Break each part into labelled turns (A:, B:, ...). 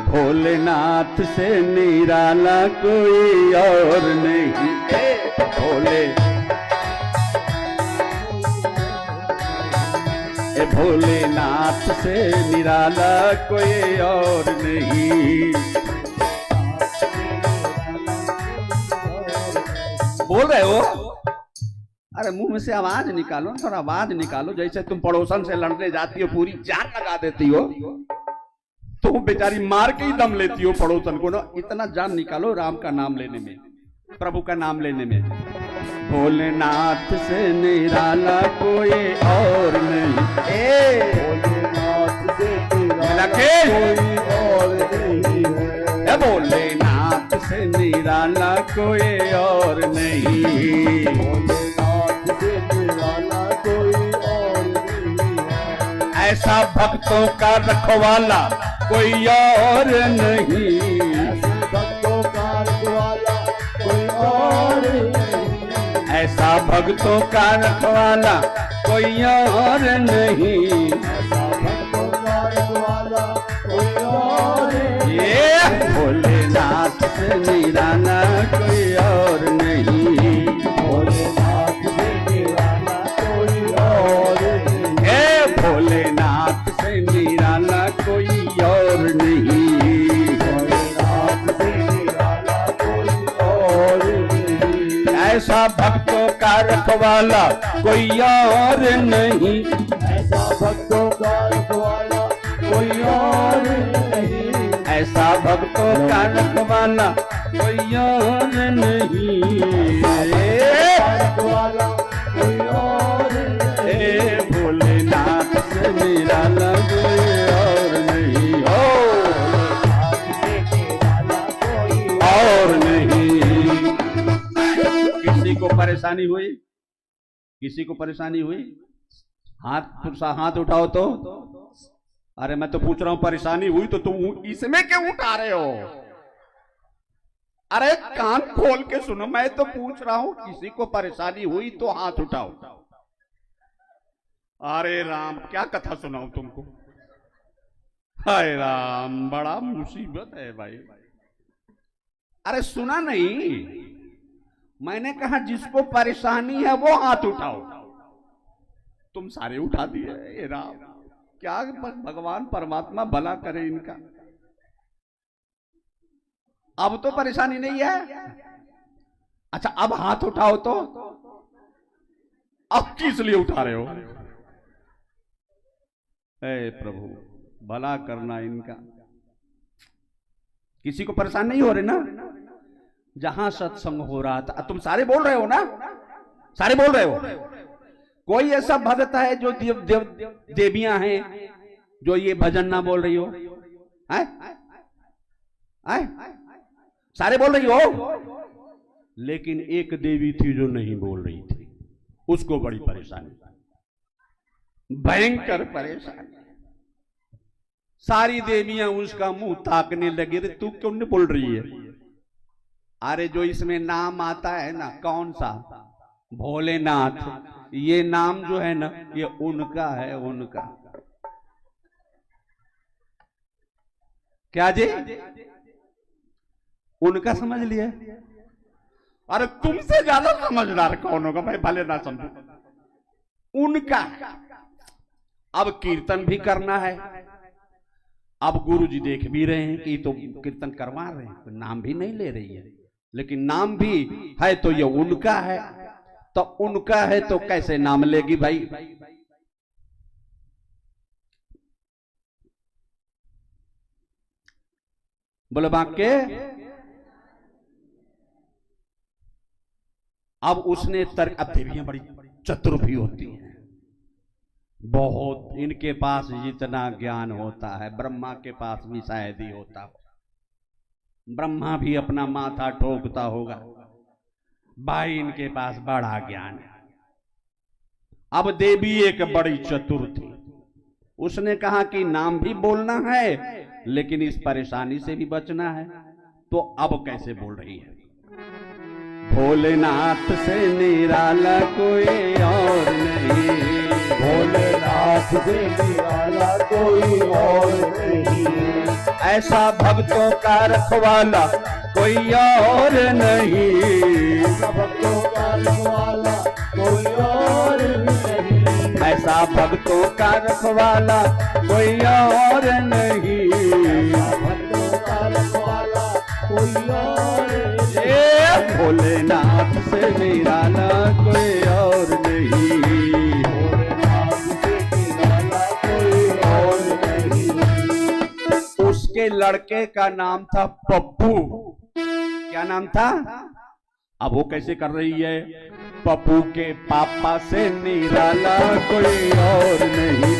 A: भोलेनाथ से निराला कोई और नहीं। भोले भोलेनाथ से निराला कोई और नहीं। बोल रहे हो? अरे मुंह में से आवाज निकालो, थोड़ा आवाज निकालो। जैसे तुम पड़ोसन से लड़ने जाती हो, पूरी जान लगा देती हो, तो बेचारी मार के ही दम लेती हो पड़ोसन को ना। इतना जान निकालो राम का नाम लेने में, प्रभु का नाम लेने में। भोलेनाथ से निराला कोई और नहीं। भोलेनाथ से निराला कोई और नहीं है। भोलेनाथ से निराला कोई और नहीं। भोलेनाथ से निराला कोई और नहीं है। ऐसा भक्तों का रखवाला कोई और नहीं। भक्तों का रखवाला कोई और नहीं। ऐसा भक्तों का रखवाला कोई और नहीं। ऐसा भक्तों का रखवाला कोई और नहीं। भोलेनाथ से निराला कोई और नहीं। भोलेनाथ से निराला कोई और नहीं। भोलेनाथ से निराला कोई और नहीं। भोलेनाथ से निराला कोई और नहीं। ऐसा भक्तों का रखवाला कोई और नहीं। ऐसा भक्तों का रखवाला कोई और नहीं। ऐसा भक्तों का रखवाला कोई और नहीं। रखवाला कोई और नहीं। भोलेनाथ से निराला कोई और नहीं। और नहीं। किसी को परेशानी हुई? किसी को परेशानी हुई? हाथ उठाओ तो। अरे मैं तो पूछ रहा हूं, परेशानी हुई तो तुम इसमें क्यों उठा रहे हो? अरे कान खोल के सुनो, मैं तो पूछ रहा हूं किसी को परेशानी हुई तो हाथ उठाओ। अरे राम, क्या कथा सुनाऊं तुमको? हाय राम, बड़ा मुसीबत है भाई। अरे सुना नहीं, मैंने कहा जिसको परेशानी है वो हाथ उठाओ। तुम सारे उठा दिए। राम, क्या भगवान परमात्मा भला करे इनका। अब तो परेशानी नहीं है। अच्छा, अब हाथ उठाओ तो। अब किस लिए उठा रहे हो? हे प्रभु, भला करना इनका। किसी को परेशान नहीं हो रहे ना? जहां सत्संग हो रहा था, तुम सारे बोल रहे हो ना? सारे बोल रहे हो? कोई ऐसा भक्त है जो देवियां हैं जो ये भजन ना बोल रही हो? है? सारे बोल रही हो? लेकिन एक देवी थी जो नहीं बोल रही थी, उसको बड़ी परेशानी, भयंकर परेशानी। सारी देवियां उसका मुंह ताकने लगी, रे तू क्यों नहीं बोल रही है? अरे जो इसमें नाम आता है ना, कौन सा? भोलेनाथ। ये नाम जो है ना, ये उनका है, उनका। क्या जी? उनका समझ लिया? अरे तुमसे ज्यादा समझदार कौन होगा भाई? भले ना समझो, उनका। अब कीर्तन भी करना है। अब गुरु जी देख भी रहे हैं कि तो कीर्तन करवा रहे हैं, तो नाम भी नहीं ले रही है, लेकिन नाम भी है तो ये उनका है। तो उनका है तो कैसे नाम लेगी भाई? बोले बाके। अब उसने तर्क, अब देवियां बड़ी चतुर भी होती हैं बहुत। इनके पास जितना ज्ञान होता है, ब्रह्मा के पास भी शायद ही होता हो। ब्रह्मा भी अपना माथा ठोकता होगा, भाई इनके पास बड़ा ज्ञान है। अब देवी एक बड़ी चतुर थी, उसने कहा कि नाम भी बोलना है लेकिन इस परेशानी से भी बचना है। तो अब कैसे बोल रही है? भोलेनाथ से निराला कोई और नहीं। भोलेनाथ से निराला कोई और नहीं। ऐसा भक्तों का रखवाला कोई और नहीं,
B: भक्तों का रखवाला कोई और नहीं,
A: ऐसा भक्तों का रखवाला कोई और नहीं,
B: भक्तों का रखवाला कोई और नहीं।
A: ए भोलेनाथ से निराला कोई और नहीं,
B: भोलेनाथ से निराला कोई और नहीं।
A: उसके लड़के का नाम था पप्पू। क्या नाम था? अब वो कैसे कर रही है? पप्पू के पापा से निराला कोई और नहीं,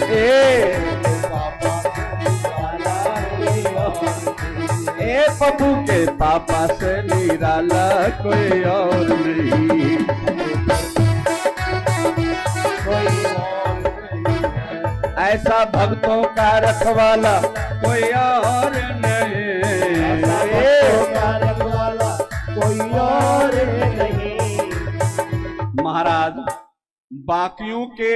A: ए पप्पू के पापा से निराला कोई और नहीं। ऐसा भक्तों का रखवाला कोई और नहीं,
B: कोई और नहीं।
A: महाराज बाकियों के